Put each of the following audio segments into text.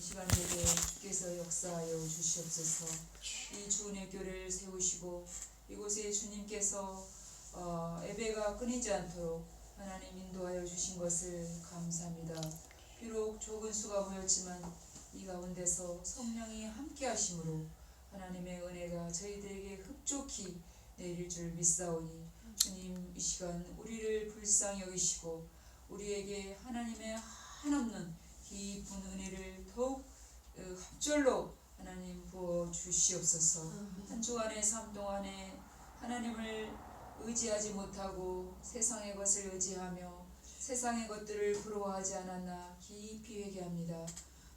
시간 되게 주께서 역사하여 주시옵소서. 이 주은혜 교회를 세우시고 이곳에 주님께서 예배가 끊이지 않도록 하나님 인도하여 주신 것을 감사합니다. 비록 적은 수가 모였지만 이 가운데서 성령이 함께 하심으로 하나님의 은혜가 저희들에게 흡족히 내릴 줄 믿사오니 주님 이 시간 우리를 불쌍히 여기시고 우리에게 하나님의 한없는 깊은 은혜를 더욱 합절로 하나님 부어 주시옵소서. 한 주간의 삶 동안에 하나님을 의지하지 못하고 세상의 것을 의지하며 세상의 것들을 부러워하지 않았나 깊이 회개합니다.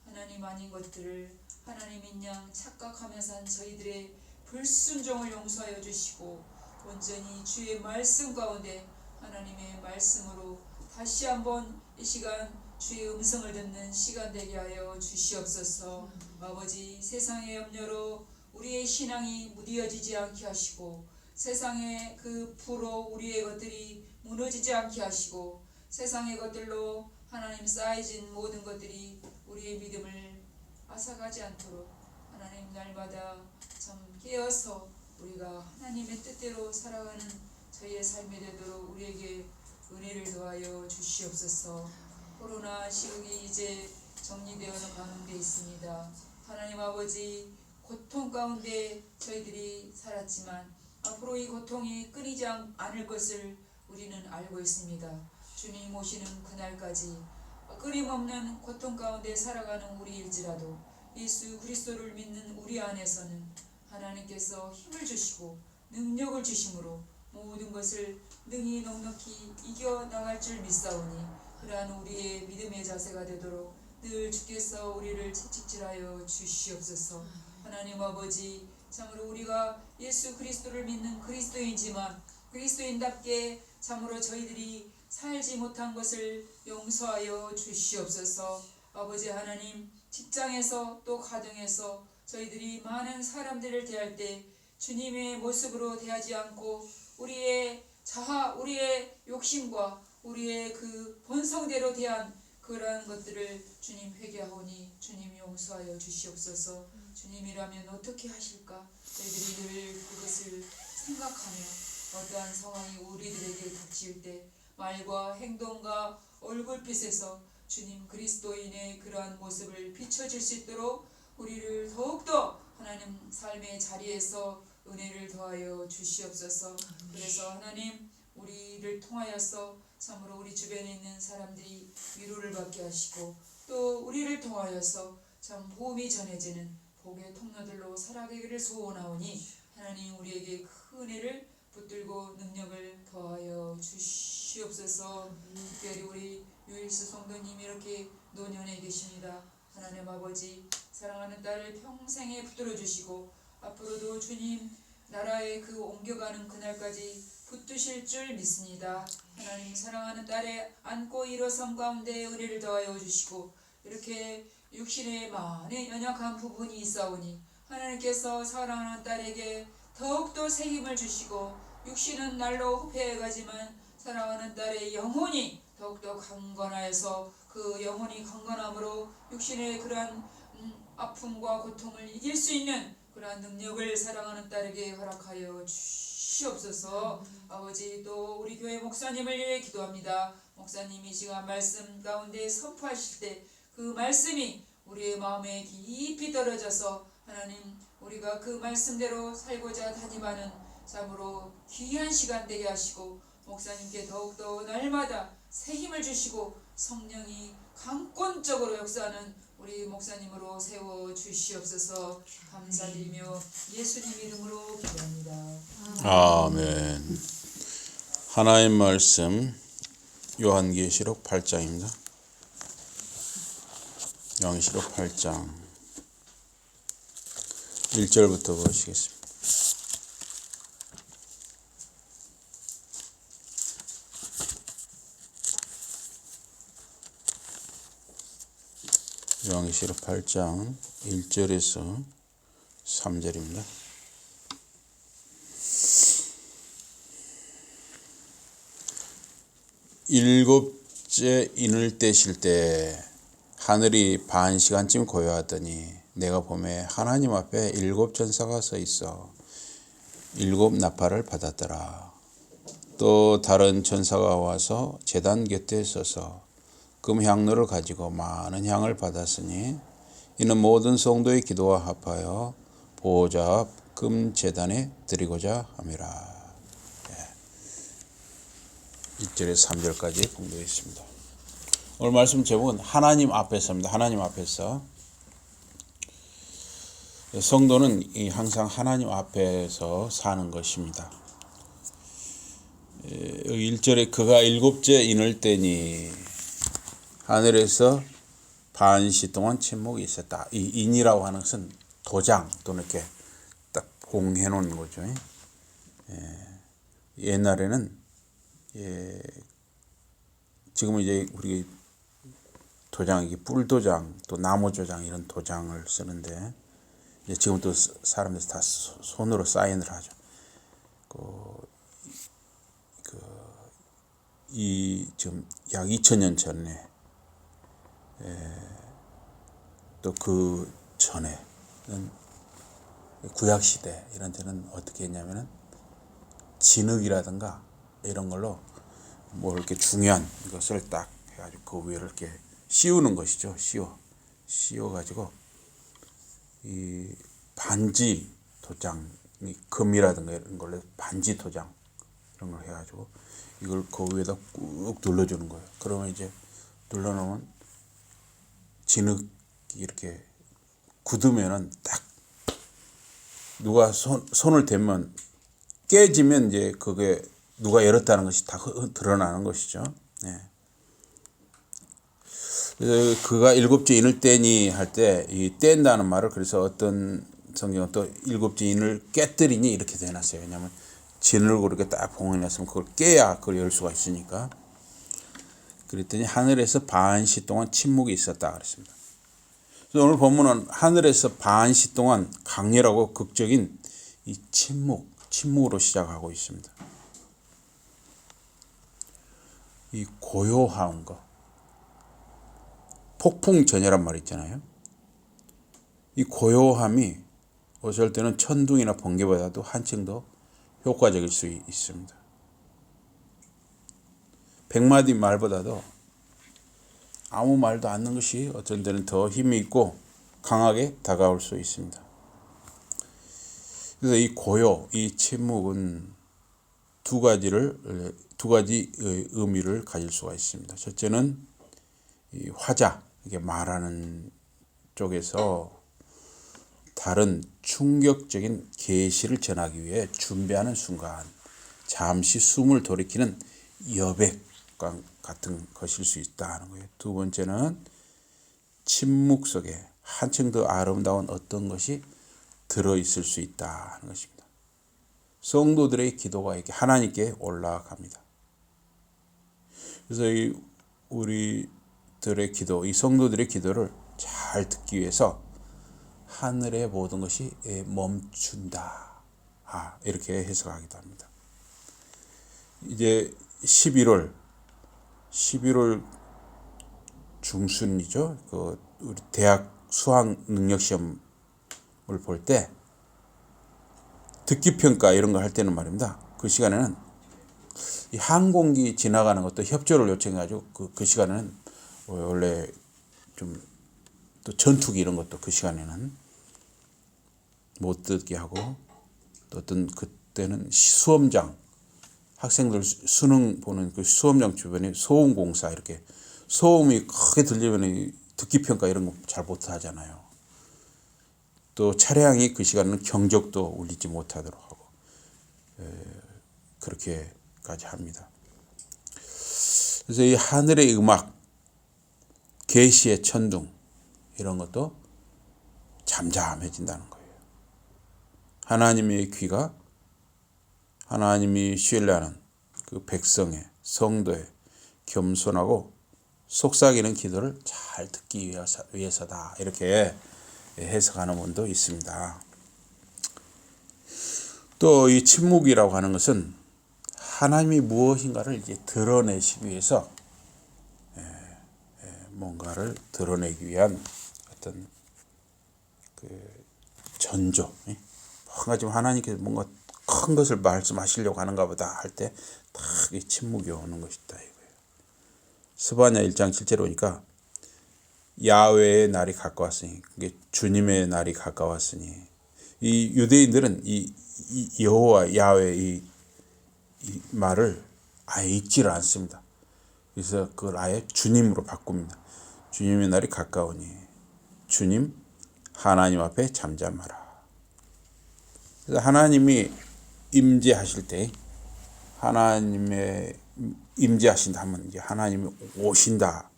하나님 아닌 것들을 하나님인 양 착각하면서 한 저희들의 불순종을 용서하여 주시고 온전히 주의 말씀 가운데 하나님의 말씀으로 다시 한번 이 시간 주의 음성을 듣는 시간 되게 하여 주시옵소서. 아버지, 세상의 염려로 우리의 신앙이 무뎌지지 않게 하시고 세상의 그 부로 우리의 것들이 무너지지 않게 하시고 세상의 것들로 하나님 쌓여진 모든 것들이 우리의 믿음을 앗아가지 않도록 하나님 날마다 참 깨어서 우리가 하나님의 뜻대로 살아가는 저희의 삶이 되도록 우리에게 은혜를 더하여 주시옵소서. 코로나 시국이 이제 정리되어는 가는데 있습니다. 하나님 아버지, 고통 가운데 저희들이 살았지만 앞으로 이 고통이 끊이지 않을 것을 우리는 알고 있습니다. 주님 오시는 그날까지 끊임없는 고통 가운데 살아가는 우리일지라도 예수 그리스도를 믿는 우리 안에서는 하나님께서 힘을 주시고 능력을 주심으로 모든 것을 능히 넉넉히 이겨나갈 줄 믿사오니 그러한 우리의 믿음의 자세가 되도록 늘 주께서 우리를 채찍질하여 주시옵소서. 하나님 아버지, 참으로 우리가 예수 그리스도를 믿는 그리스도인지만 그리스도인답게 참으로 저희들이 살지 못한 것을 용서하여 주시옵소서. 아버지 하나님, 직장에서 또 가정에서 저희들이 많은 사람들을 대할 때 주님의 모습으로 대하지 않고 우리의 자아, 우리의 욕심과 우리의 그 본성대로 대한 그러한 것들을 주님 회개하오니 주님 용서하여 주시옵소서. 주님이라면 어떻게 하실까? 저희들이 늘 그것을 생각하며 어떠한 상황이 우리들에게 닥칠 때 말과 행동과 얼굴빛에서 주님 그리스도인의 그러한 모습을 비춰줄 수 있도록 우리를 더욱더 하나님 삶의 자리에서 은혜를 더하여 주시옵소서. 그래서 하나님 우리를 통하여서 참으로 우리 주변에 있는 사람들이 위로를 받게 하시고 또 우리를 통하여서 참 복음이 전해지는 복의 통로들로 살아가기를 소원하오니 하나님 우리에게 큰 은혜를 붙들고 능력을 더하여 주시옵소서. 특별히 우리 유일수 성도님이 이렇게 노년에 계십니다. 하나님 아버지, 사랑하는 딸을 평생에 붙들어 주시고 앞으로도 주님 나라에 그 옮겨가는 그날까지 붙드실 줄 믿습니다. 하나님 사랑하는 딸의 안고 일어섬 가운데 은혜를 더하여 주시고 이렇게 육신에 많이 연약한 부분이 있사오니 하나님께서 사랑하는 딸에게 더욱더 새 힘을 주시고 육신은 날로 후패해가지만 사랑하는 딸의 영혼이 더욱더 강건하여서 그 영혼이 강건함으로 육신의 그러한 아픔과 고통을 이길 수 있는 그러한 능력을 사랑하는 딸에게 허락하여 주시옵소서. 아버지, 또 우리 교회 목사님을 위해 기도합니다. 목사님이 이 시간 말씀 가운데 선포하실 때 그 말씀이 우리의 마음에 깊이 떨어져서 하나님 우리가 그 말씀대로 살고자 다짐하는 참으로 귀한 시간 되게 하시고 목사님께 더욱더 날마다 새 힘을 주시고 성령이 강권적으로 역사하는 우리 목사님으로 세워 주시옵소서. 감사드리며 예수님 이름으로 기도합니다. 아멘. 하나님 말씀 요한계시록 8장입니다. 요한계시록 8장 1절부터 보시겠습니다. 요한계시록 8장 1절에서 3절입니다. 일곱째 인을 떼실 때 하늘이 반 시간쯤 고요하더니 내가 보매 하나님 앞에 7 천사가 서 있어 7 나팔을 받았더라. 또 다른 천사가 와서 제단 곁에 서서 금향로를 가지고 많은 향을 받았으니 이는 모든 성도의 기도와 합하여 보호자 앞 금제단에 드리고자 함이라. 1절에서 3절까지 공부했습니다. 오늘 말씀 제목은 하나님 앞에서입니다. 하나님 앞에서. 성도는 항상 하나님 앞에서 사는 것입니다. 1절에 그가 7째 인을 때니 하늘에서 반시 동안 침묵이 있었다. 이 인이라고 하는 것은 도장 또는 이렇게 딱 봉해 놓은 거죠. 옛날에는 지금은 이제 우리 도장, 이게 뿔도장 또 나무도장 이런 도장을 쓰는데 이제 지금 또 사람들이 다 손으로 사인을 하죠. 이 지금 약 2000년 전에 또 그 전에는 구약 시대 이런 데는 어떻게 했냐면은 진흙이라든가 이런 걸로 뭐 이렇게 중요한 것을 딱 해가지고 그 위를 이렇게 씌우는 것이죠. 씌워가지고 이 반지 도장, 금이라든가 이런 걸로 반지 도장 이런 걸 해가지고 이걸 그 위에다 꾹 눌러주는 거예요. 그러면 이제 눌러놓으면 진흙이 이렇게 굳으면은 딱 누가 손을 대면 깨지면 이제 그게 누가 열었다는 것이 다 드러나는 것이죠. 그래서 그가 7째 인을 떼니 할 때 이 뗀다는 말을 그래서 어떤 성경은 또 7째 인을 깨뜨리니 이렇게 돼놨어요. 왜냐하면 진흙으로 이렇게 딱 봉해놨으면 그걸 깨야 그걸 열 수가 있으니까. 그랬더니 하늘에서 반시 동안 침묵이 있었다 그랬습니다. 그래서 오늘 본문은 하늘에서 반시 동안 강렬하고 극적인 이 침묵으로 시작하고 있습니다. 이 고요한 거, 폭풍전야란 말 있잖아요. 이 고요함이 어쩔 때는 천둥이나 번개보다도 한층 더 효과적일 수 있습니다. 100마디 말보다도 아무 말도 않는 것이 어떤 때는 더 힘이 있고 강하게 다가올 수 있습니다. 그래서 이 고요, 이 침묵은 두 가지 의미를 가질 수가 있습니다. 첫째는 이 화자, 이게 말하는 쪽에서 다른 충격적인 계시를 전하기 위해 준비하는 순간 잠시 숨을 돌이키는 여백과 같은 것일 수 있다는 거예요. 두 번째는 침묵 속에 한층 더 아름다운 어떤 것이 들어있을 수 있다는 것입니다. 성도들의 기도가 이렇게 하나님께 올라갑니다. 그래서 우리들의 기도, 이 성도들의 기도를 잘 듣기 위해서 하늘의 모든 것이 멈춘다. 이렇게 해석하기도 합니다. 이제 11월 중순이죠. 우리 대학 수학 능력 시험을 볼 때 듣기 평가 이런 거 할 때는 말입니다. 그 시간에는 이 항공기 지나가는 것도 협조를 요청해가지고 그 시간에는 원래 좀 또 전투기 이런 것도 그 시간에는 못 듣게 하고 또 어떤 그때는 수험장 학생들 수능 보는 그 수험장 주변에 소음공사 이렇게 소음이 크게 들리면 듣기 평가 이런 거 잘 못하잖아요. 또 차량이 그 시간에는 경적도 울리지 못하도록 하고 그렇게까지 합니다. 그래서 이 하늘의 음악, 계시의 천둥 이런 것도 잠잠해진다는 거예요. 하나님의 귀가 하나님이 신뢰하는 그 백성의 성도의 겸손하고 속삭이는 기도를 잘 듣기 위해서다. 이렇게 해석하는 분도 있습니다. 또 이 침묵이라고 하는 것은 하나님이 무엇인가를 이제 드러내시기 위해서 뭔가를 드러내기 위한 어떤 그 전조. 하지만 하나님께서 뭔가 큰 것을 말씀하시려고 하는가 보다 할 때 딱 이 침묵이 오는 것이다 이거예요. 스바냐 1장 7절에 보니까 야훼의 날이 가까웠으니, 그게 주님의 날이 가까웠으니, 이 유대인들은 이 여호와 야훼 이 말을 아예 읽지를 않습니다. 그래서 그걸 아예 주님으로 바꿉니다. 주님의 날이 가까우니 주님 하나님 앞에 잠잠하라. 그래서 하나님이 임재하실 때, 하나님의 임재하신다 하면 이제 하나님이 오신다,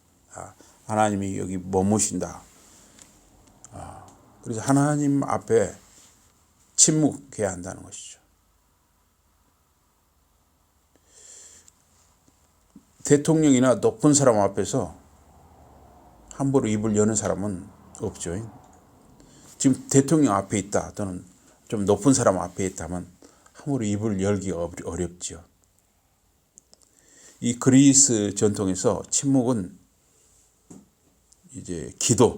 하나님이 여기 머무신다. 그래서 하나님 앞에 침묵해야 한다는 것이죠. 대통령이나 높은 사람 앞에서 함부로 입을 여는 사람은 없죠. 지금 대통령 앞에 있다 또는 좀 높은 사람 앞에 있다면 함부로 입을 열기가 어렵죠. 이 그리스 전통에서 침묵은 이제 기도에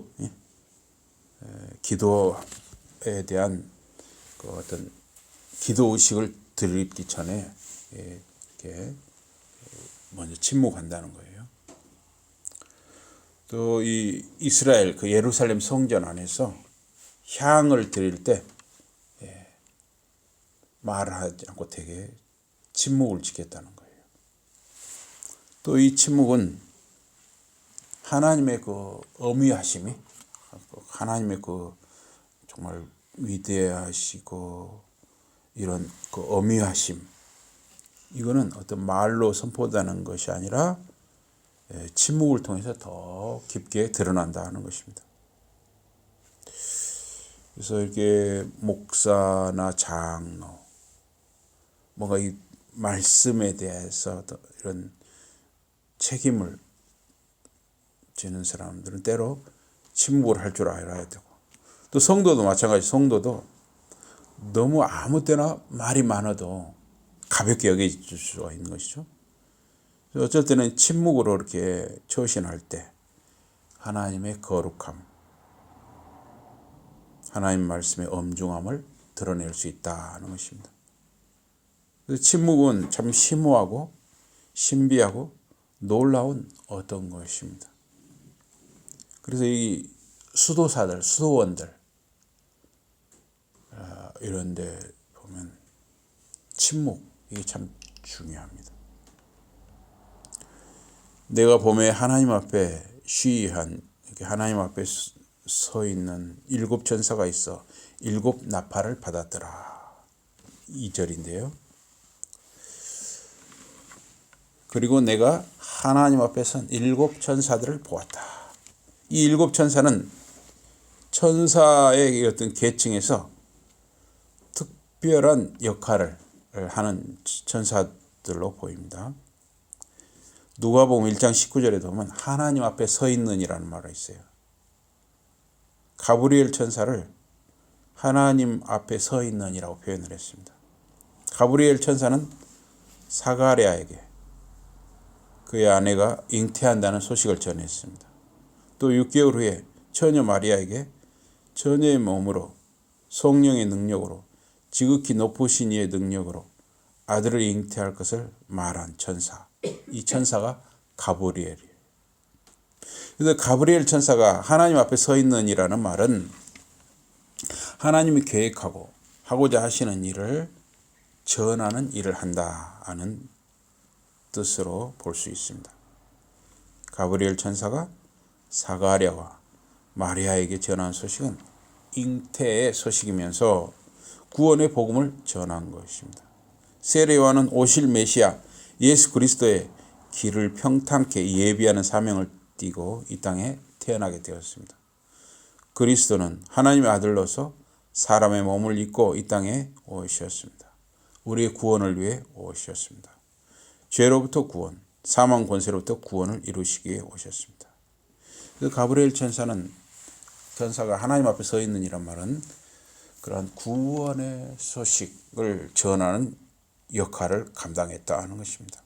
대한 그 어떤 기도 의식을 드리기 전에 이렇게 먼저 침묵한다는 거예요. 또 이 이스라엘 그 예루살렘 성전 안에서 향을 드릴 때 말하지 않고 되게 침묵을 지켰다는 거예요. 또 이 침묵은 하나님의 그 어미하심이, 하나님의 그 정말 위대하시고 이런 그 어미하심, 이거는 어떤 말로 선포되는 것이 아니라 침묵을 통해서 더 깊게 드러난다는 것입니다. 그래서 이렇게 목사나 장로, 뭔가 이 말씀에 대해서 이런 책임을 지는 사람들은 때로 침묵을 할 줄 알아야 되고, 또 성도도 마찬가지. 성도도 너무 아무 때나 말이 많아도 가볍게 여겨질 수가 있는 것이죠. 어쩔 때는 침묵으로 이렇게 처신할 때 하나님의 거룩함, 하나님 말씀의 엄중함을 드러낼 수 있다는 것입니다. 그래서 침묵은 참 심오하고 신비하고 놀라운 어떤 것입니다. 그래서 이 수도사들, 수도원들 이런 데 보면 침묵, 이게 참 중요합니다. 내가 봄에 하나님 앞에 쉬한, 하나님 앞에 서 있는 7 천사가 있어 7 나팔을 받았더라. 2절인데요. 그리고 내가 하나님 앞에 선 7 천사들을 보았다. 이 7 천사는 천사의 어떤 계층에서 특별한 역할을 하는 천사들로 보입니다. 누가복음 1장 19절에 보면 하나님 앞에 서 있는이라는 말이 있어요. 가브리엘 천사를 하나님 앞에 서 있는이라고 표현을 했습니다. 가브리엘 천사는 사가랴에게 그의 아내가 잉태한다는 소식을 전했습니다. 또 6개월 후에 처녀 마리아에게 처녀의 몸으로 성령의 능력으로 지극히 높으신 이의 능력으로 아들을 잉태할 것을 말한 천사. 이 천사가 가브리엘이에요. 그래서 가브리엘 천사가 하나님 앞에 서 있는이라는 말은 하나님이 계획하고 하고자 하시는 일을 전하는 일을 한다는 뜻으로 볼 수 있습니다. 가브리엘 천사가 사가랴와 마리아에게 전한 소식은 잉태의 소식이면서 구원의 복음을 전한 것입니다. 세례요한은 오실 메시아 예수 그리스도의 길을 평탄케 예비하는 사명을 띠고 이 땅에 태어나게 되었습니다. 그리스도는 하나님의 아들로서 사람의 몸을 입고 이 땅에 오셨습니다. 우리의 구원을 위해 오셨습니다. 죄로부터 구원, 사망 권세로부터 구원을 이루시기 위해 오셨습니다. 그래서 가브리엘 천사가 하나님 앞에 서 있는 이란 말은 그러한 구원의 소식을 전하는 역할을 감당했다는 것입니다.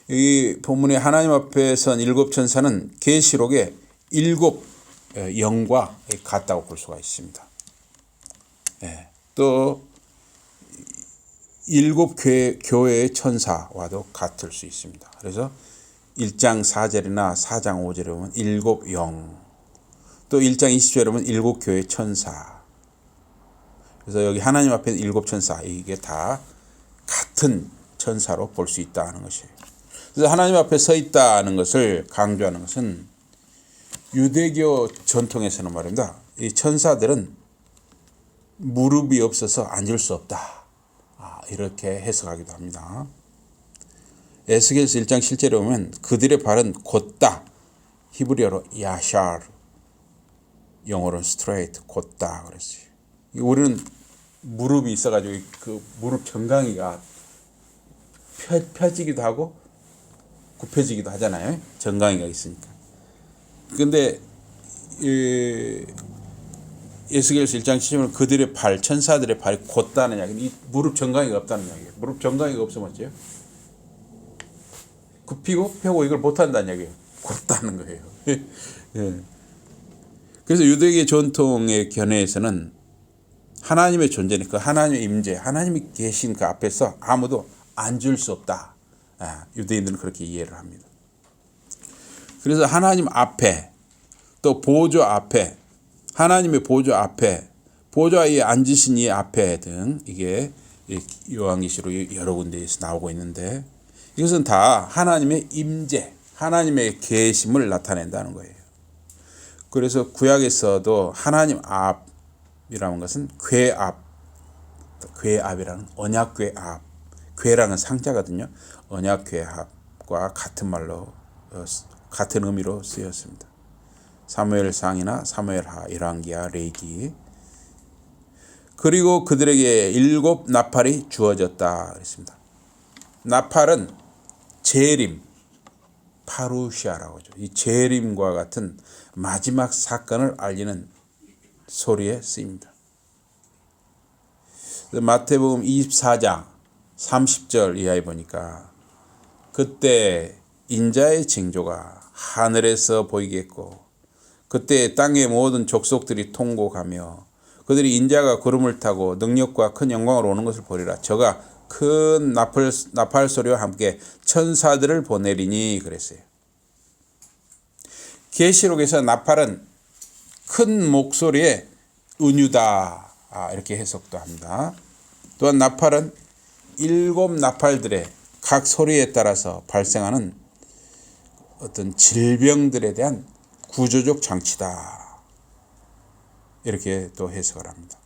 이 본문에 하나님 앞에 선 일곱 천사는 계시록의 일곱 영과 같다고 볼 수가 있습니다. 또 일곱 교회의 천사와도 같을 수 있습니다. 그래서 1장 4절이나 4장 5절에 보면 일곱 영, 또 1장 20절에 보면 일곱 교회의 천사. 그래서 여기 하나님 앞에 일곱 천사, 이게 다 같은 천사로 볼 수 있다는 것이에요. 그래서 하나님 앞에 서 있다는 것을 강조하는 것은 유대교 전통에서는 말입니다. 이 천사들은 무릎이 없어서 앉을 수 없다. 이렇게 해석하기도 합니다. 에스겔서 1장 7절에 보면 그들의 발은 곧다. 히브리어로 야샤르, 영어로는 스트레이트, 곧다 그랬어요. 우리는 무릎이 있어가지고 그 무릎 정강이가 펴지기도 하고 굽혀지기도 하잖아요. 정강이가 있으니까. 근데 에스겔서 1장 7절은 그들의 발, 천사들의 발이 곧다는 이야기는 이 무릎 정강이가 없다는 이야기예요. 무릎 정강이가 없으면 어째요? 굽히고 펴고 이걸 못한다는 이야기예요. 곧다는 거예요. 예. 그래서 유대계 전통의 견해에서는 하나님의 존재니까 하나님의 임재, 하나님이 계신 그 앞에서 아무도 앉을 수 없다. 유대인들은 그렇게 이해를 합니다. 그래서 하나님 앞에 또 보좌 앞에, 하나님의 보좌 앞에, 보좌에 앉으신 이 앞에 등 이게 요한계시록 여러 군데에서 나오고 있는데 이것은 다 하나님의 임재, 하나님의 계심을 나타낸다는 거예요. 그래서 구약에서도 하나님 앞이라는 것은 궤앞, 궤앞이라는 언약궤 앞, 궤라는 상자거든요. 언약궤 앞과 같은 말로 같은 의미로 쓰였습니다. 사무엘상이나 사무엘하, 열왕기하, 레위기. 그리고 그들에게 일곱 나팔이 주어졌다 그랬습니다. 나팔은 재림, 파루시아라고 하죠. 이 재림과 같은 마지막 사건을 알리는 소리에 쓰입니다. 마태복음 24장 30절 이하에 보니까 그때 인자의 징조가 하늘에서 보이겠고 그때 땅의 모든 족속들이 통곡하며 그들이 인자가 구름을 타고 능력과 큰 영광으로 오는 것을 보리라. 저가 큰 나팔 소리와 함께 천사들을 보내리니 그랬어요. 계시록에서 나팔은 큰 목소리의 은유다 이렇게 해석도 합니다. 또한 나팔은 일곱 나팔들의 각 소리에 따라서 발생하는 어떤 질병들에 대한 구조적 장치다 이렇게 또 해석을 합니다.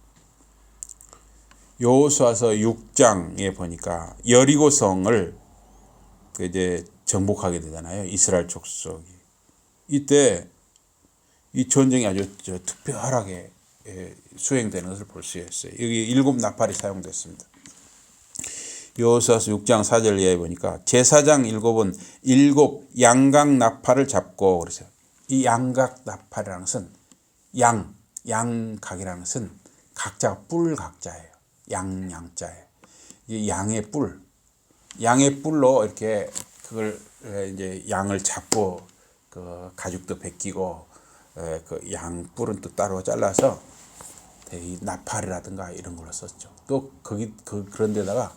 여호수아서 6장에 보니까 여리고성을 이제 정복하게 되잖아요. 이스라엘 족속이. 이때 이 전쟁이 아주 특별하게 수행되는 것을 볼 수 있어요. 여기 일곱 나팔이 사용됐습니다. 여호수아서 6장 4절 이하에 보니까 제사장 일곱은 일곱 양각 나팔을 잡고 그러세요. 이 양각 나팔이라는 것은 양각이라는 것은 각자가 뿔 각자예요. 양자예요. 이 양의 뿔로 이렇게 그걸 이제 양을 잡고 그 가죽도 벗기고 그 양 뿔은 또 따로 잘라서 이 나팔이라든가 이런 걸로 썼죠. 또 그런 데다가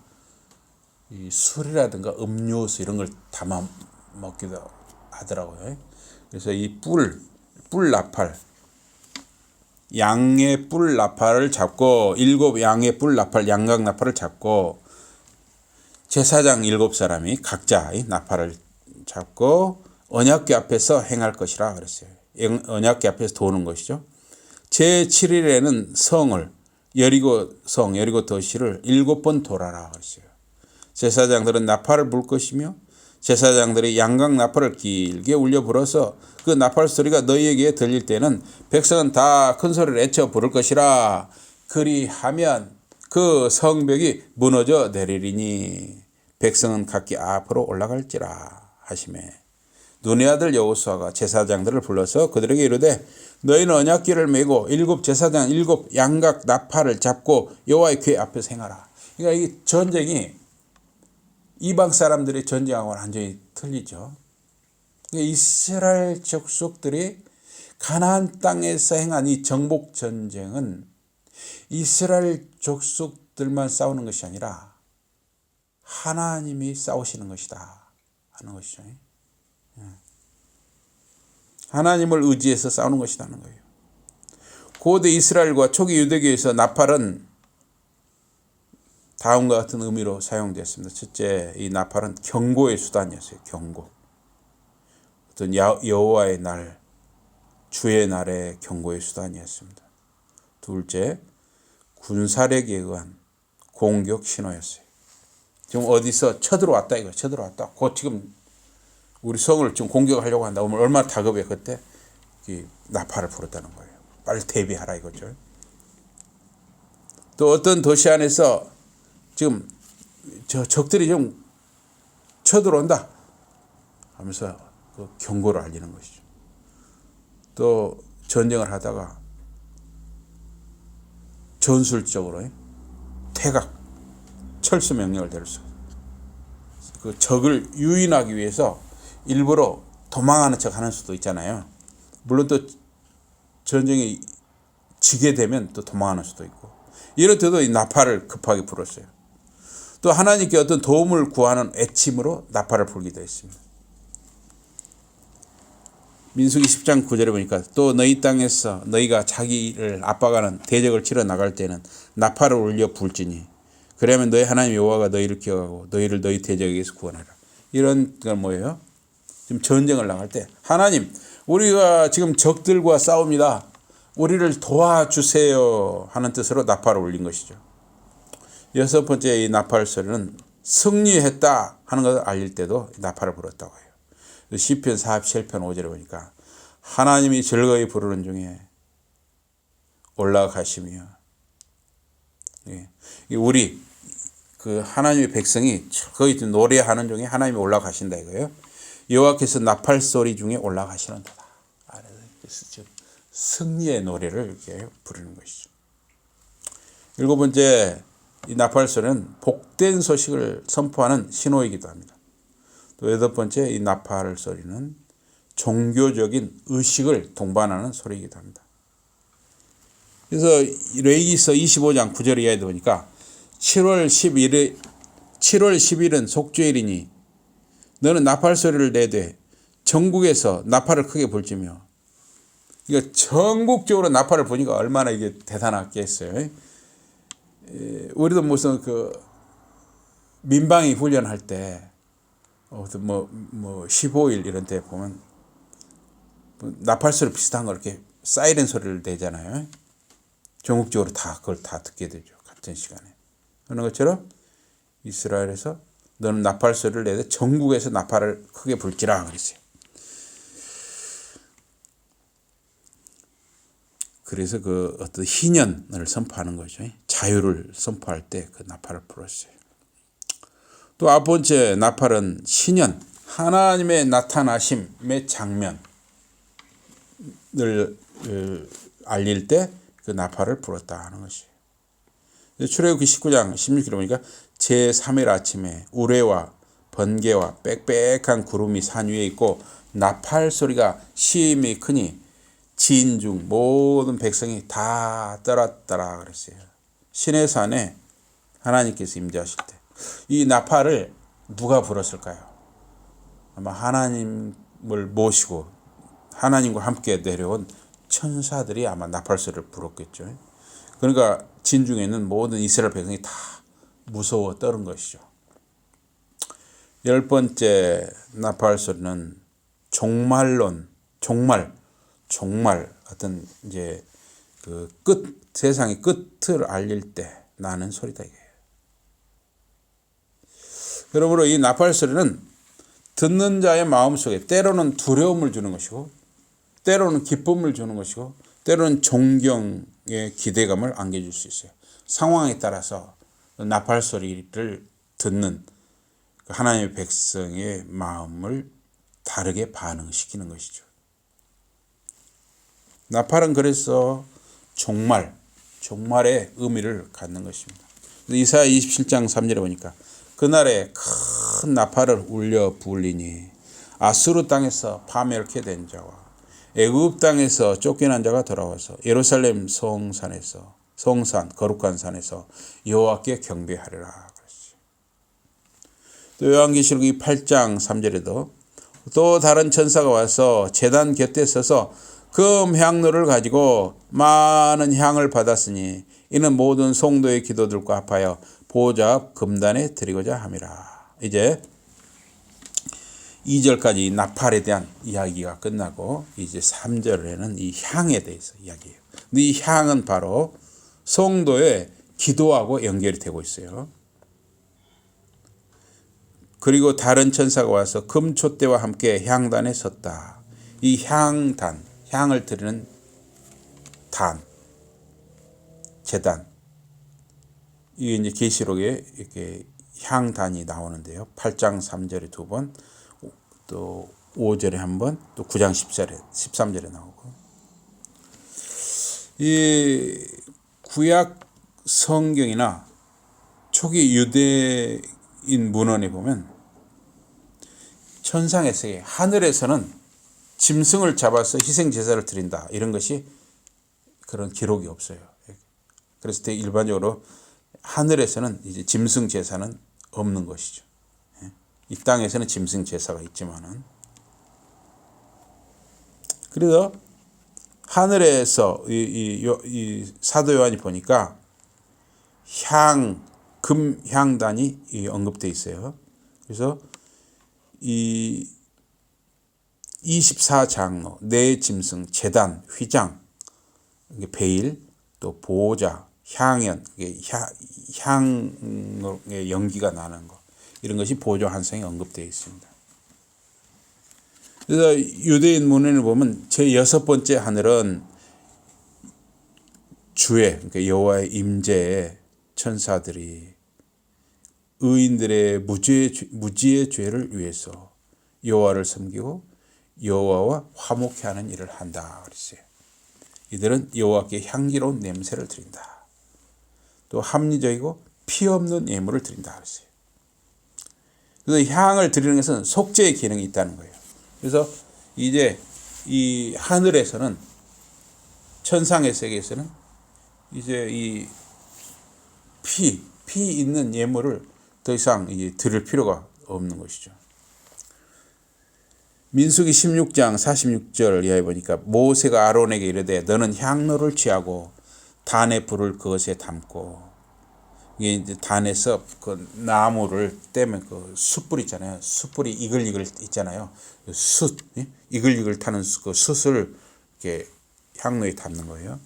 이 술이라든가 음료수 이런 걸 담아 먹기도 하더라고요. 그래서 이 뿔 나팔, 양의 뿔 나팔을 잡고 일곱 양의 뿔 나팔, 양각 나팔을 잡고 제사장 일곱 사람이 각자 이 나팔을 잡고 언약궤 앞에서 행할 것이라 그랬어요. 언약궤 앞에서 도는 것이죠. 제7일에는 성을 여리고 도시를 7번 돌아라 그랬어요. 제사장들은 나팔을 불 것이며 제사장들이 양각 나팔을 길게 울려 불어서 그 나팔 소리가 너희에게 들릴 때는 백성은 다 큰 소리를 외쳐 부를 것이라. 그리하면 그 성벽이 무너져 내리리니 백성은 각기 앞으로 올라갈지라 하시매. 눈의 아들 여호수아가 제사장들을 불러서 그들에게 이르되 너희는 언약궤를 메고 일곱 제사장 일곱 양각 나팔을 잡고 여호와의 궤 앞에서 행하라. 그러니까 이 전쟁이 이방 사람들의 전쟁하고는 완전히 틀리죠. 이스라엘 족속들이 가나안 땅에서 행한 이 정복 전쟁은 이스라엘 족속들만 싸우는 것이 아니라 하나님이 싸우시는 것이다 하는 것이죠. 하나님을 의지해서 싸우는 것이라는 거예요. 고대 이스라엘과 초기 유대교에서 나팔은 다음과 같은 의미로 사용되었습니다. 첫째, 이 나팔은 경고의 수단이었어요. 경고. 어떤 여호와의 날, 주의 날의 경고의 수단이었습니다. 둘째, 군사력에 의한 공격 신호였어요. 지금 어디서 쳐들어왔다 이거, 쳐들어왔다. 곧 지금 우리 성을 지금 공격하려고 한다. 그러면 얼마나 다급해. 그때 이 나팔을 불었다는 거예요. 빨리 대비하라 이거죠. 또 어떤 도시 안에서 지금 저 적들이 좀 쳐들어온다 하면서 그 경고를 알리는 것이죠. 또 전쟁을 하다가 전술적으로 태각, 철수 명령을 내렸어요. 그 적을 유인하기 위해서 일부러 도망하는 척 하는 수도 있잖아요. 물론 또 전쟁이 지게 되면 또 도망하는 수도 있고. 이럴 때도 이 나팔을 급하게 불었어요. 또 하나님께 어떤 도움을 구하는 애침으로 나팔을 불기도 했습니다. 민수기 10장 9절에 보니까 또 너희 땅에서 너희가 자기를 압박하는 대적을 치러 나갈 때는 나팔을 울려 불지니 그러면 너희 하나님 여호와가 너희를 기억하고 너희를 너희 대적에게서 구원하라. 이런 건 뭐예요? 지금 전쟁을 나갈 때 하나님 우리가 지금 적들과 싸웁니다. 우리를 도와주세요 하는 뜻으로 나팔을 울린 것이죠. 여섯 번째 이 나팔 소리는 승리했다 하는 것을 알릴 때도 나팔을 불었다고 해요. 시편 47편 5절에 보니까 하나님이 즐거이 부르는 중에 올라가시며 우리 그 하나님의 백성이 거의 노래하는 중에 하나님이 올라가신다 이거예요. 여호와께서 나팔 소리 중에 올라가시는도다. 그래서 승리의 노래를 이렇게 부르는 것이죠. 일곱 번째 이 나팔 소리는 복된 소식을 선포하는 신호이기도 합니다. 또 여덟 번째 이 나팔 소리는 종교적인 의식을 동반하는 소리이기도 합니다. 그래서 레위기서 25장 9절 이하에 보니까 7월 10일은 속죄일이니 너는 나팔 소리를 내되 전국에서 나팔을 크게 불지며. 그러니까 전국적으로 나팔을 부니까 얼마나 이게 대단하겠어요. 우리도 무슨 그 민방위 훈련할 때 뭐 15일 이런 때 보면 나팔 소리 비슷한 걸 이렇게 사이렌 소리를 내잖아요. 전국적으로 다 그걸 다 듣게 되죠. 같은 시간에. 그런 것처럼 이스라엘에서 너는 나팔 소리를 내되 전국에서 나팔을 크게 불지라 그랬어요. 그래서 그 어떤 희년을 선포하는 거죠. 자유를 선포할 때 그 나팔을 불었어요. 또 아홉 번째 나팔은 신년, 하나님의 나타나심의 장면을 알릴 때 그 나팔을 불었다 하는 것이에요. 출애굽기 19장 16절에 보니까 제3일 아침에 우레와 번개와 빽빽한 구름이 산 위에 있고 나팔 소리가 심히 크니 진중 모든 백성이 다 떨었더라 그랬어요. 시내산에 하나님께서 임재하실 때 이 나팔을 누가 불었을까요? 아마 하나님을 모시고 하나님과 함께 내려온 천사들이 아마 나팔 소리를 불었겠죠. 그러니까 진중에 있는 모든 이스라엘 백성이 다 무서워 떨은 것이죠. 열 번째 나팔 소리는 종말 어떤 이제 그 세상의 끝을 알릴 때 나는 소리다 이게. 그러므로 이 나팔 소리는 듣는 자의 마음속에 때로는 두려움을 주는 것이고 때로는 기쁨을 주는 것이고 때로는 존경의 기대감을 안겨줄 수 있어요. 상황에 따라서 나팔 소리를 듣는 하나님의 백성의 마음을 다르게 반응시키는 것이죠. 나팔은 그래서 종말의 의미를 갖는 것입니다. 이사야 27장 3절에 보니까 그날에 큰 나팔을 울려 부르리니 아수르 땅에서 파멸케 된 자와 애굽 땅에서 쫓겨난 자가 돌아와서 예루살렘 성산 거룩한 산에서 여호와께 경배하리라. 또 요한계시록 8장 3절에도 또 다른 천사가 와서 제단 곁에 서서 금 향로를 가지고 많은 향을 받았으니 이는 모든 성도의 기도들과 합하여 보좌 앞 금단에 드리고자 함이라. 이제 2절까지 나팔에 대한 이야기가 끝나고 이제 3절에는 이 향에 대해서 이야기해요. 근데 이 향은 바로 성도의 기도하고 연결이 되고 있어요. 그리고 다른 천사가 와서 금촛대와 함께 향단에 섰다. 이 향단, 향을 드리는 단, 제단. 이게 이제 계시록에 이렇게 향단이 나오는데요. 8장 3절에 두 번, 또 5절에 한 번, 또 9장 13절에 나오고. 이 구약 성경이나 초기 유대인 문헌에 보면 천상에서의 하늘에서는 짐승을 잡아서 희생 제사를 드린다 이런 것이 그런 기록이 없어요. 그래서 되게 일반적으로 하늘에서는 이제 짐승 제사는 없는 것이죠. 이 땅에서는 짐승 제사가 있지만은 그래서 하늘에서 이 사도 요한이 보니까 금향단이 언급되어 있어요. 그래서 이 24장로, 네 짐승, 제단, 휘장, 베일, 또 보호자, 향연, 향의 연기가 나는 것, 이런 것이 보조 한성에 언급되어 있습니다. 그래서 유대인 문헌을 보면 제6번째 하늘은 주의, 그러니까 여호와의 임재에 천사들이 의인들의 무지의 죄를 위해서 여호와를 섬기고 여호와와 화목해 하는 일을 한다 그랬어요. 이들은 여호와께 향기로운 냄새를 드린다. 또 합리적이고 피 없는 예물을 드린다 그랬어요. 그래서 향을 드리는 것은 속죄의 기능이 있다는 거예요. 그래서 이제 이 하늘에서는 천상의 세계에서는 이제 이 피 있는 예물을 더 이상 이제 드릴 필요가 없는 것이죠. 민수기 16장 46절 이하에 보니까 모세가 아론에게 이르되 너는 향로를 취하고 단의 불을 그것에 담고 이게 이제 단에서 그 나무를 떼면 그 숯불 있잖아요. 숯불이 이글이글 있잖아요. 숯 이글이글 타는 그 숯을 이렇게 향로에 담는 거예요.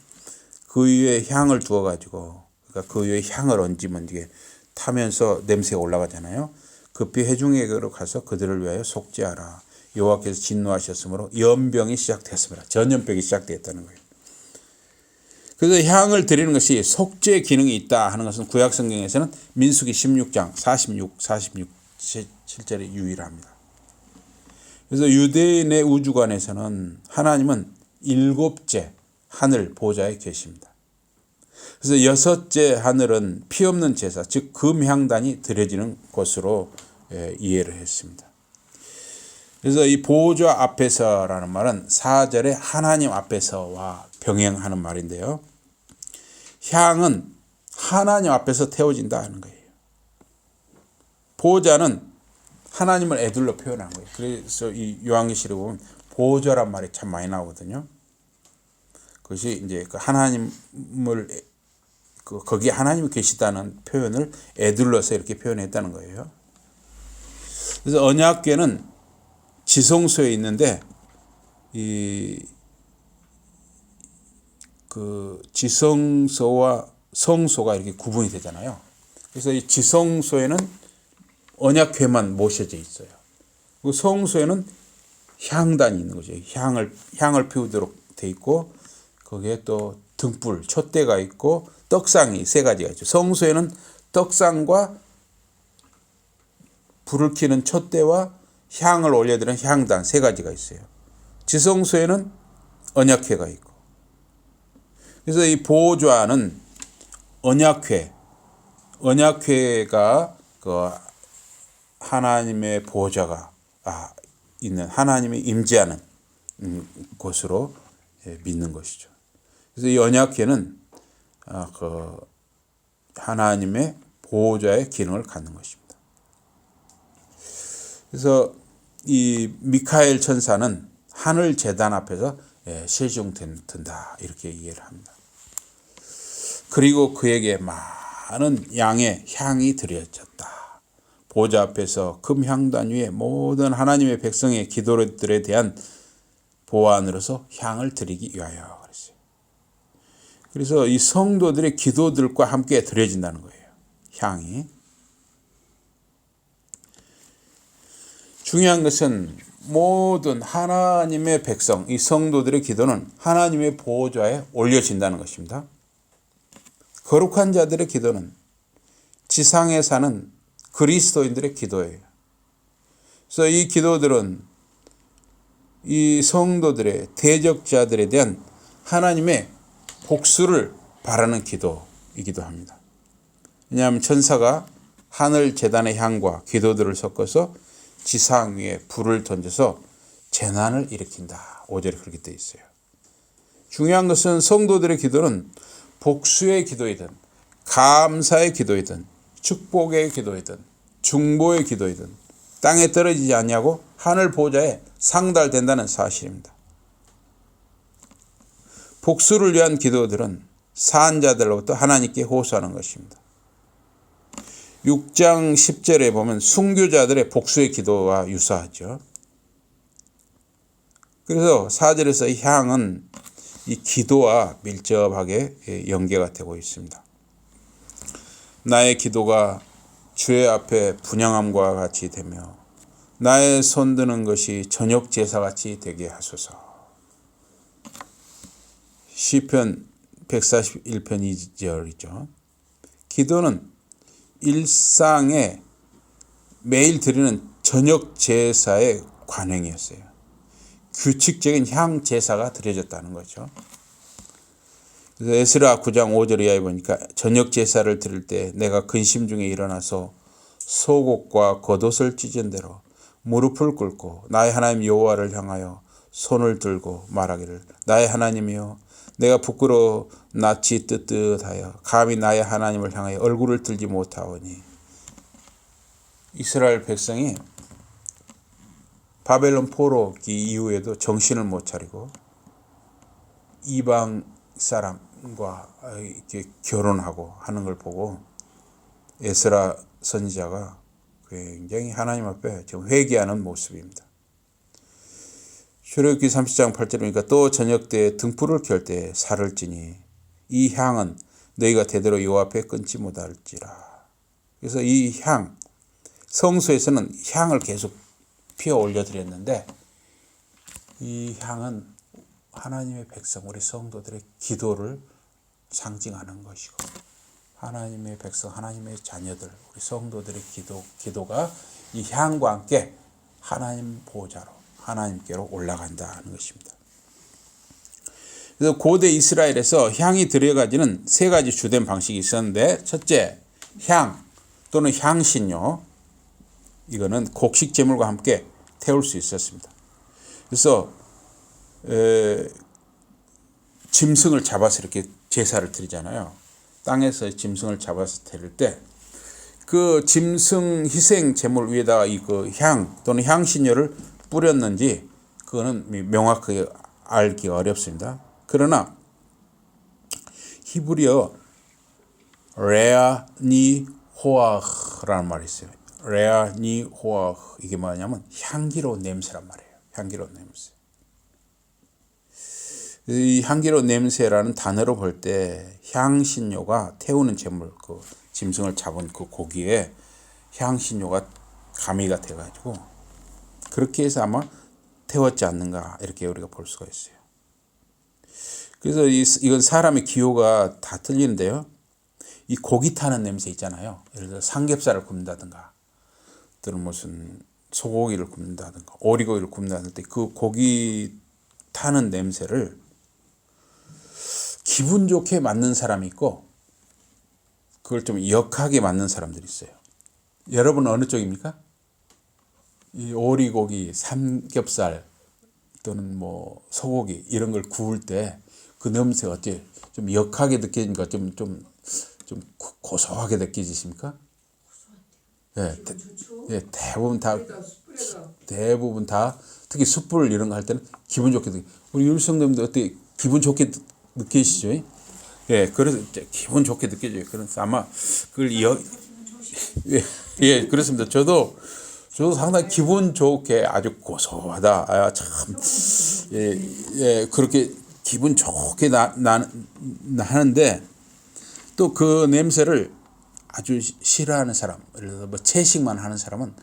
그 위에 향을 두어 가지고 그러니까 그 위에 향을 얹으면 이게 타면서 냄새가 올라가잖아요. 급히 회중에게로 가서 그들을 위하여 속죄하라. 여호와께서 진노하셨으므로 연병이 시작됐습니다. 전염병이 시작되었다는 거예요. 그래서 향을 드리는 것이 속죄 기능이 있다 하는 것은 구약 성경에서는 민수기 16장 47절에 유일합니다. 그래서 유대인의 우주관에서는 하나님은 7째 하늘 보좌에 계십니다. 그래서 6째 하늘은 피 없는 제사, 즉 금향단이 드려지는 곳으로 이해를 했습니다. 그래서 이 보좌 앞에서라는 말은 4절에 하나님 앞에서와 병행하는 말인데요. 향은 하나님 앞에서 태워진다 하는 거예요. 보좌는 하나님을 애들로 표현한 거예요. 그래서 이 요한계시록 보면 보좌란 말이 참 많이 나오거든요. 그것이 이제 그 하나님을 거기에 하나님이 계시다는 표현을 애들러서 이렇게 표현했다는 거예요. 그래서 언약궤는 지성소에 있는데 그 지성소와 성소가 이렇게 구분이 되잖아요. 그래서 이 지성소에는 언약궤만 모셔져 있어요. 그 성소에는 향단이 있는 거죠. 향을 피우도록 돼 있고 거기에 또 등불, 촛대가 있고 떡상이 3가지가 있죠. 성소에는 떡상과 불을 켜는 촛대와 향을 올려드리는 향단 3가지가 있어요. 지성소에는 언약궤가 있고. 그래서 이 보좌는 언약궤가 그 하나님의 보호자가 있는 하나님이 임재하는 곳으로 믿는 것이죠. 그래서 이 언약궤는 그 하나님의 보호자의 기능을 갖는 것입니다. 그래서 이 미카엘 천사는 하늘 제단 앞에서 세종된다 이렇게 이해를 합니다. 그리고 그에게 많은 양의 향이 드려졌다. 보좌 앞에서 금향단 위에 모든 하나님의 백성의 기도들에 대한 보안으로서 향을 드리기 위하여 그랬어요. 그래서 이 성도들의 기도들과 함께 드려진다는 거예요. 향이. 중요한 것은 모든 하나님의 백성, 이 성도들의 기도는 하나님의 보호자에 올려진다는 것입니다. 거룩한 자들의 기도는 지상에 사는 그리스도인들의 기도예요. 그래서 이 기도들은 이 성도들의 대적자들에 대한 하나님의 복수를 바라는 기도이기도 합니다. 왜냐하면 천사가 하늘 제단의 향과 기도들을 섞어서 지상 위에 불을 던져서 재난을 일으킨다. 5절에 그렇게 되어 있어요. 중요한 것은 성도들의 기도는 복수의 기도이든 감사의 기도이든 축복의 기도이든 중보의 기도이든 땅에 떨어지지 않냐고 하늘 보좌에 상달된다는 사실입니다. 복수를 위한 기도들은 사한 자들로부터 하나님께 호소하는 것입니다. 6장 10절에 보면 순교자들의 복수의 기도와 유사하죠. 그래서 4절에서 이 향은 이 기도와 밀접하게 연계가 되고 있습니다. 나의 기도가 주의 앞에 분향함과 같이 되며 나의 손드는 것이 저녁 제사같이 되게 하소서. 시편 141편 2절이죠. 기도는 일상에 매일 드리는 저녁 제사의 관행이었어요. 규칙적인 향 제사가 드려졌다는 거죠. 그래서 에스라 9장 5절 이하에 보니까 저녁 제사를 드릴 때 내가 근심 중에 일어나서 속옷과 겉옷을 찢은 대로 무릎을 꿇고 나의 하나님 여호와를 향하여 손을 들고 말하기를 나의 하나님이여 내가 부끄러워 낯이 뜨뜻하여 감히 나의 하나님을 향하여 얼굴을 들지 못하오니. 이스라엘 백성이 바벨론 포로기 이후에도 정신을 못 차리고 이방 사람과 이렇게 결혼하고 하는 걸 보고 에스라 선지자가 굉장히 하나님 앞에 지금 회개하는 모습입니다. 출애굽기 30장 8절에 보니까 또 저녁 때 등불을 켤 때 살을 찌니 이 향은 너희가 대대로 여호와 앞에 끊지 못할지라. 그래서 이 향, 성소에서는 향을 계속 피워 올려드렸는데 이 향은 하나님의 백성, 우리 성도들의 기도를 상징하는 것이고 하나님의 백성, 하나님의 자녀들, 우리 성도들의 기도가 이 향과 함께 하나님 보호자로 하나님께로 올라간다는 것입니다. 그래서 고대 이스라엘에서 향이 들여가지는 세 가지 주된 방식이 있었는데 첫째, 향 또는 향신료. 이거는 곡식 제물과 함께 태울 수 있었습니다. 그래서 짐승을 잡아서 이렇게 제사를 드리잖아요. 땅에서 짐승을 잡아서 드릴 때 그 짐승 희생 제물 위에다가 이 그 향 또는 향신료를 뿌렸는지 그거는 명확하게 알기가 어렵습니다. 그러나 히브리어 레아니 호아흐라는 말이 있어요. 레아니 호아흐, 이게 뭐냐면 향기로운 냄새란 말이에요. 향기로운 냄새. 이 향기로운 냄새라는 단어로 볼 때 향신료가 태우는 제물, 그 짐승을 잡은 그 고기에 향신료가 가미가 돼가지고 그렇게 해서 아마 태웠지 않는가 이렇게 우리가 볼 수가 있어요. 그래서 이건 사람의 기호가 다 틀리는데요. 이 고기 타는 냄새 있잖아요. 예를 들어 삼겹살을 굽는다든가 또는 무슨 소고기를 굽는다든가 오리고기를 굽는다든가 그 고기 타는 냄새를 기분 좋게 맡는 사람이 있고 그걸 좀 역하게 맡는 사람들이 있어요. 여러분은 어느 쪽입니까? 이 오리고기, 삼겹살 또는 뭐 소고기 이런 걸 구울 때 그 냄새가 어때? 좀 역하게 느껴집니까? 좀 고소하게 느껴지십니까? 예, 예, 대부분 다 특히 숯불 이런 거 할 때는 기분 좋게 우리 율성님도 어떻게 기분 좋게 느끼시죠? 예, 그래서 기분 좋게 느껴져요. 그래서 아마 그걸 예, 그렇습니다. 저도 상당히 기분 좋게 아주 고소하다. 아, 참, 예, 그렇게 기분 좋게 하는데 또 그 냄새를 아주 싫어하는 사람, 예를 들어 뭐 채식만 하는 사람은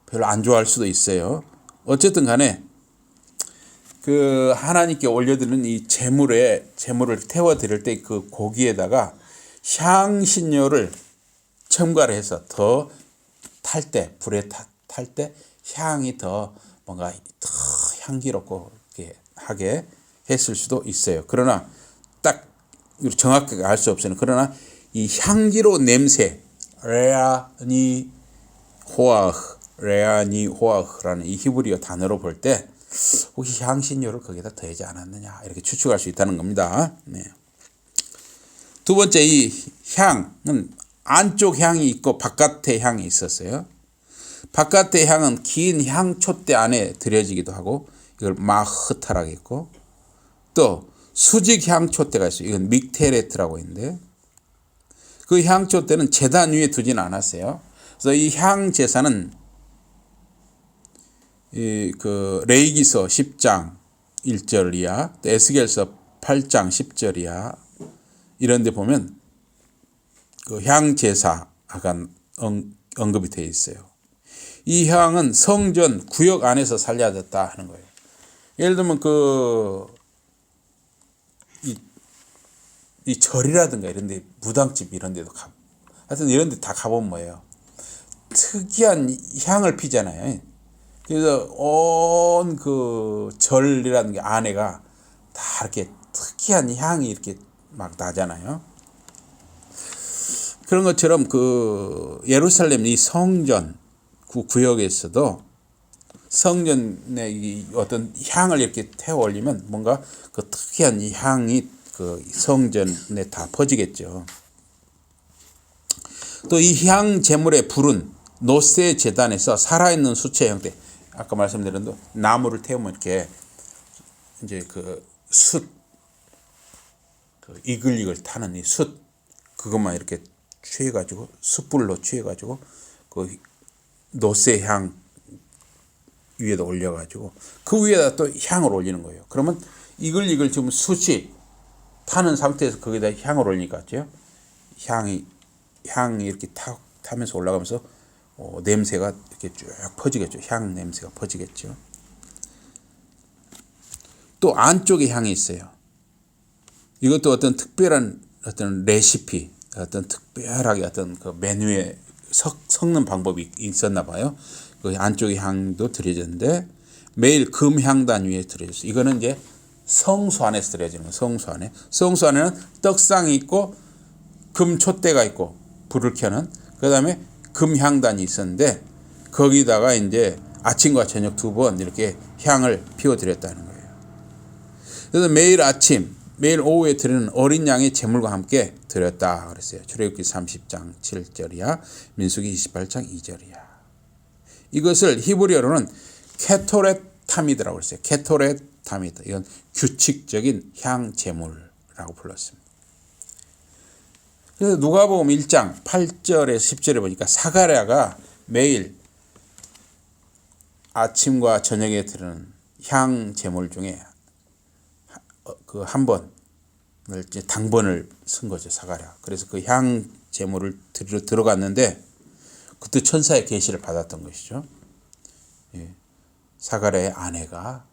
별로 안 좋아할 수도 있어요. 어쨌든 간에 그 하나님께 올려드리는 이 제물을 태워 드릴 때 그 고기에다가 향신료를 첨가를 해서 더 탈 때, 불에 탈 때 향이 더 뭔가 더 향기롭고 이렇게 하게 했을 수도 있어요. 그러나 딱 정확하게 알 수 없어요. 그러나 이 향기로운 냄새, 레아니호아흐라는 이 히브리어 단어로 볼 때 혹시 향신료를 거기다 더하지 않았느냐 이렇게 추측할 수 있다는 겁니다. 네. 두 번째, 이 향은 안쪽 향이 있고 바깥의 향이 있었어요. 바깥의 향은 긴 향촛대 안에 들여지기도 하고 이걸 마흐타라고 했고 또 수직 향촛대가 있어요. 이건 믹테레트라고 있는데 그 향촛대는 제단 위에 두지는 않았어요. 그래서 이 향 제사는 그 레이기서 10장 1절 이하, 에스겔서 8장 10절 이하 이런 데 보면 그 향 제사가 언급이 되어 있어요. 이 향은 성전 구역 안에서 살려졌다 하는 거예요. 예를 들면 이 절이라든가 이런 데 무당집 이런 데도 하여튼 이런 데 다 가보면 뭐예요? 특이한 향을 피잖아요. 그래서 온 그 절이라든가 안에가 다 이렇게 특이한 향이 이렇게 막 나잖아요. 그런 것처럼 그 예루살렘 이 성전 구역에서도 성전에 이 어떤 향을 이렇게 태워 올리면 뭔가 그 특이한 이 향이 그 성전에 다 퍼지겠죠. 또 이 향 제물의 불은 노세 제단에서 살아있는 수채 형태, 아까 말씀드린 대로 나무를 태우면 이렇게 이제 그 숯, 그 이글이글 타는 이 숯, 그것만 이렇게 취해가지고 숯불로 취해가지고 그 노세 향 위에다 올려가지고 그 위에다 또 향을 올리는 거예요. 그러면 이글이글 지금 숯이 타는 상태에서 거기다 향을 올리니까 향이 이렇게 타면서 올라가면서 냄새가 이렇게 쭉 퍼지겠죠. 향 냄새가 퍼지겠죠. 또 안쪽에 향이 있어요. 이것도 어떤 특별한 어떤 레시피, 어떤 특별하게 어떤 그 메뉴에 섞는 방법이 있었나 봐요. 그 안쪽에 향도 들여졌는데 매일 금향단 위에 들여졌어요. 이거는 이제 성소 안에서 들여지는 거예요. 성소 안에. 성소 안에는 떡상이 있고 금촛대가 있고 불을 켜는, 그 다음에 금향단이 있었는데 거기다가 이제 아침과 저녁 2번 이렇게 향을 피워드렸다는 거예요. 그래서 매일 아침, 매일 오후에 드리는 어린 양의 제물과 함께 드렸다 그랬어요. 출애굽기 30장 7절이야, 민수기 28장 2절이야. 이것을 히브리어로는 케토렛타미드라고 그랬어요. 케토렛타미드. 이건 규칙적인 향 제물이라고 불렀습니다. 그래서 누가복음 1장 8절에서 10절에 보니까 사가랴가 매일 아침과 저녁에 드리는 향 제물 중에 그 한 번을 이제 당번을 쓴 거죠, 사가랴. 그래서 그 향 제물을 드리러 들어갔는데 그때 천사의 계시를 받았던 것이죠. 예. 사가랴의 아내가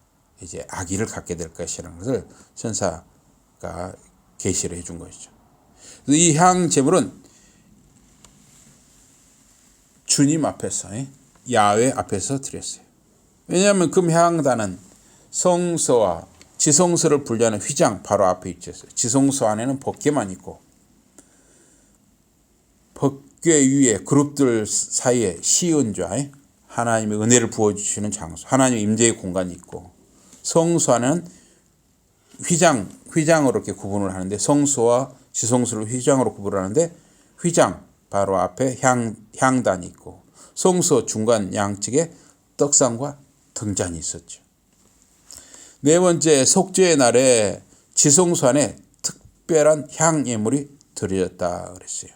이제 아기를 갖게 될 것이라는 것을 천사가 계시를 해준 것이죠. 이 향 제물은 주님 앞에서, 야훼 앞에서 드렸어요. 왜냐하면 금향단은 성소와 지성소를 분리하는 휘장 바로 앞에 있었어요. 지성소 안에는 법궤만 있고 법궤 위에 그룹들 사이에 시은좌 하나님의 은혜를 부어주시는 장소, 하나님의 임재의 공간이 있고, 성소 안에는 휘장으로 이렇게 구분을 하는데, 성소와 지성소를 휘장으로 구분을 하는데, 휘장 바로 앞에 향단이 있고, 성소 중간 양측에 떡상과 등잔이 있었죠. 네 번째, 속죄의 날에 지성소 안에 특별한 향 예물이 드려졌다 그랬어요.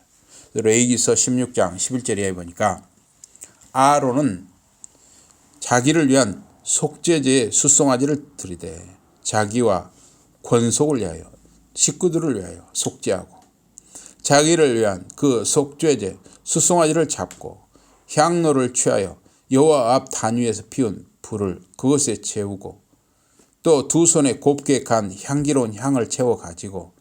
레위기서 16장 11절에 보니까 아론은 자기를 위한 속죄제의 수송아지를 드리되 자기와 권속을 위하여 식구들을 위하여 속죄하고 자기를 위한 그 속죄제 수송아지를 잡고 향로를 취하여 여호와 앞 단위에서 피운 불을 그것에 채우고 또 두 손에 곱게 간 향기로운 향을 채워 가지고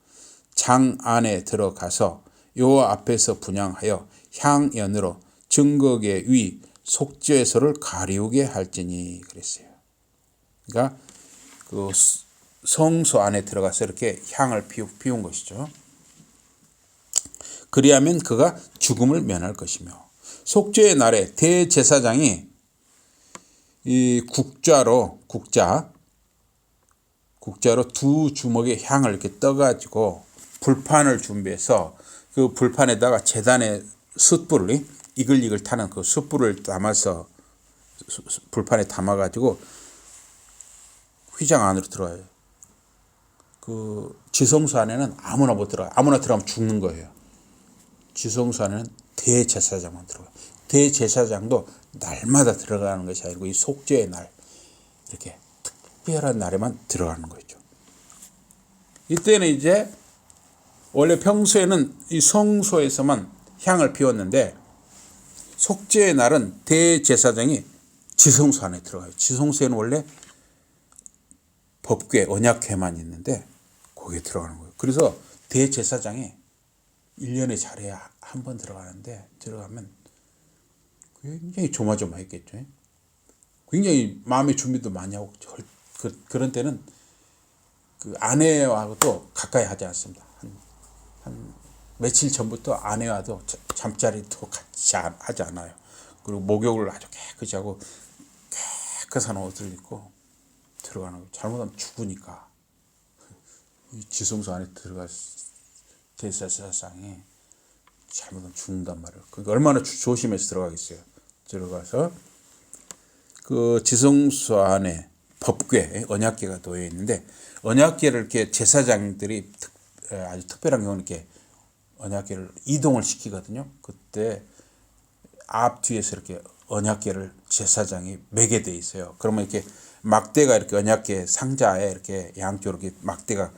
장 안에 들어가서 여호와 앞에서 분향하여 향연으로 증거계 위 속죄소를 가리우게 할지니 그랬어요. 그러니까 그 성소 안에 들어가서 이렇게 향을 피운 것이죠. 그리하면 그가 죽음을 면할 것이며, 속죄의 날에 대제사장이 이 국자로 두 주먹의 향을 이렇게 떠가지고 불판을 준비해서 그 불판에다가 제단의 숯불을 이글이글 타는 그 숯불을 담아서 불판에 담아가지고 휘장 안으로 들어가요. 그 지성소 안에는 아무나 못 들어가요. 아무나 들어가면 죽는 거예요. 지성소 안에는 대제사장만 들어가요. 대제사장도 날마다 들어가는 것이 아니고 이 속죄의 날, 이렇게 특별한 날에만 들어가는 거죠. 이때는 이제 원래 평소에는 이 성소에서만 향을 피웠는데 속죄의 날은 대제사장이 지성소 안에 들어가요. 지성소에는 원래 법궤, 언약궤만 있는데 거기에 들어가는 거예요. 그래서 대제사장이 1년에 잘해야 한 번 들어가는데 들어가면 굉장히 조마조마했겠죠. 굉장히 마음의 준비도 많이 하고 그런 때는 그 아내와도 가까이 하지 않습니다. 한 며칠 전부터 아내와도 잠자리도 같이 하지 않아요. 그리고 목욕을 아주 깨끗이 하고 깨끗한 옷을 입고 들어가는 거예요. 잘못하면 죽으니까. 이 지성소 안에 들어갈 대제사장이 잘못하면 죽는단 말이에요. 그러니까 얼마나 조심해서 들어가겠어요. 들어가서 그 지성소 안에 법궤, 언약궤가 놓여 있는데 언약궤를 이렇게 제사장들이 아주 특별한 경우는 이렇게 언약궤를 이동을 시키거든요. 그때 앞 뒤에서 이렇게 언약궤를 제사장이 매게 돼 있어요. 그러면 이렇게 막대가 이렇게 언약궤 상자에 이렇게 양쪽으로 이렇게 막대가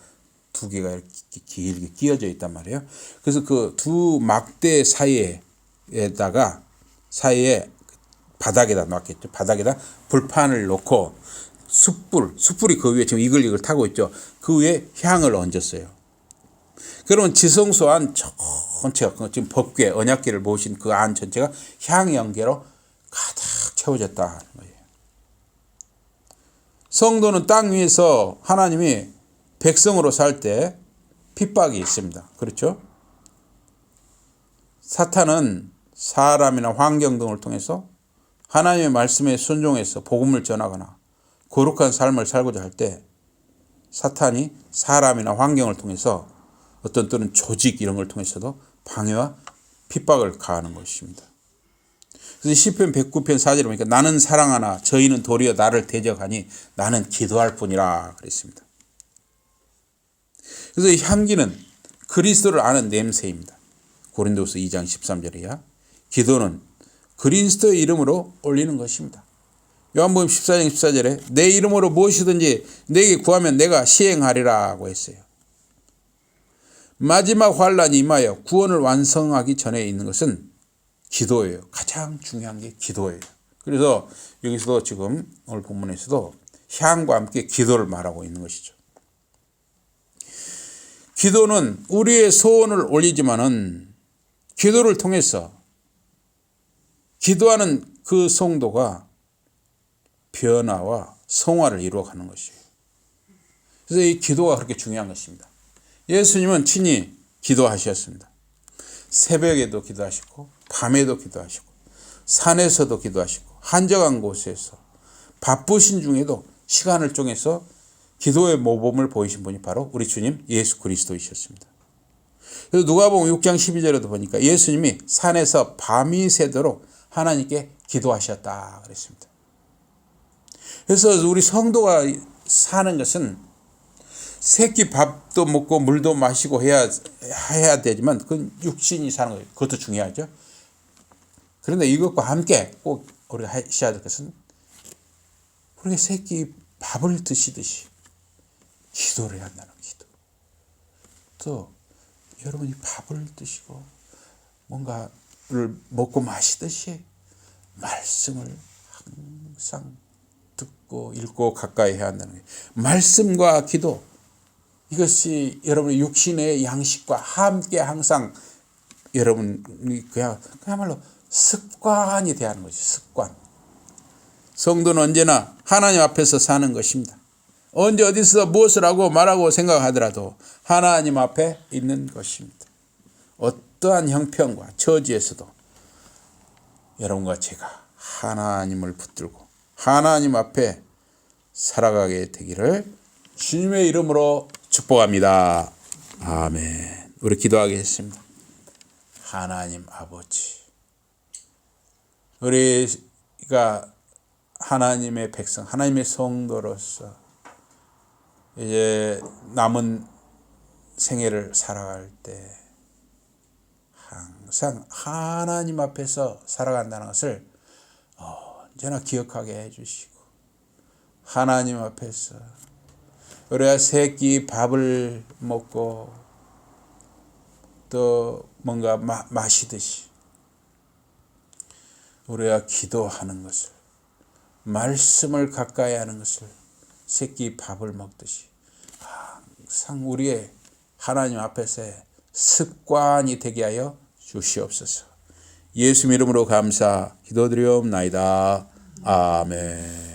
두 개가 이렇게 길게 끼어져 있단 말이에요. 그래서 그 두 막대 사이에 바닥에다 놨겠죠. 바닥에다 불판을 놓고 숯불이 그 위에 지금 이글이글 타고 있죠. 그 위에 향을 얹었어요. 그러면 지성소 안 전체가 지금 법궤, 언약궤를 모신 그 안 전체가 향 연기로 가득 채워졌다. 성도는 땅 위에서 하나님이 백성으로 살 때 핍박이 있습니다. 그렇죠? 사탄은 사람이나 환경 등을 통해서 하나님의 말씀에 순종해서 복음을 전하거나 거룩한 삶을 살고자 할 때 사탄이 사람이나 환경을 통해서 어떤 때는 조직 이런 걸 통해서도 방해와 핍박을 가하는 것입니다. 그래서 시편 109편 4절에 보니까 나는 사랑하나 저희는 도리어 나를 대적하니 나는 기도할 뿐이라 그랬습니다. 그래서 이 향기는 그리스도를 아는 냄새입니다. 고린도서 2장 13절이야. 기도는 그리스도의 이름으로 올리는 것입니다. 요한복음 14장 14절에 내 이름으로 무엇이든지 내게 구하면 내가 시행하리라고 했어요. 마지막 환란이 임하여 구원을 완성하기 전에 있는 것은 기도예요. 가장 중요한 게 기도예요. 그래서 여기서도 지금 오늘 본문에서도 향과 함께 기도를 말하고 있는 것이죠. 기도는 우리의 소원을 올리지만은 기도를 통해서 기도하는 그 성도가 변화와 성화를 이루어가는 것이에요. 그래서 이 기도가 그렇게 중요한 것입니다. 예수님은 친히 기도하셨습니다. 새벽에도 기도하시고 밤에도 기도하시고 산에서도 기도하시고 한적한 곳에서 바쁘신 중에도 시간을 쪼개서 기도의 모범을 보이신 분이 바로 우리 주님 예수 그리스도이셨습니다. 그래서 누가복음 6장 12절에도 보니까 예수님이 산에서 밤이 새도록 하나님께 기도하셨다 그랬습니다. 그래서 우리 성도가 사는 것은 새끼 밥도 먹고 물도 마시고 해야 되지만 그건 육신이 사는 거예요. 그것도 중요하죠. 그런데 이것과 함께 꼭 우리가 하셔야 될 것은 우리가 새끼 밥을 드시듯이 기도를 해야 한다는 기도. 또 여러분이 밥을 드시고 뭔가를 먹고 마시듯이 말씀을 항상 듣고 읽고 가까이 해야 한다는 거예요. 말씀과 기도, 이것이 여러분의 육신의 양식과 함께 항상 여러분이 그야말로 습관이 돼야 하는 거죠. 습관. 성도는 언제나 하나님 앞에서 사는 것입니다. 언제 어디서 무엇을 하고 말하고 생각하더라도 하나님 앞에 있는 것입니다. 어떠한 형편과 처지에서도 여러분과 제가 하나님을 붙들고 하나님 앞에 살아가게 되기를 주님의 이름으로 축복합니다. 아멘. 우리 기도하겠습니다. 하나님 아버지, 우리가 하나님의 백성, 하나님의 성도로서 이제 남은 생애를 살아갈 때 항상 하나님 앞에서 살아간다는 것을 언제나 기억하게 해주시고, 하나님 앞에서 우리가 새끼 밥을 먹고 또 뭔가 마시듯이 우리가 기도하는 것을, 말씀을 가까이 하는 것을 새끼 밥을 먹듯이 항상 우리의 하나님 앞에서의 습관이 되게 하여 주시옵소서. 예수 이름으로 감사 기도드리옵나이다. 아멘.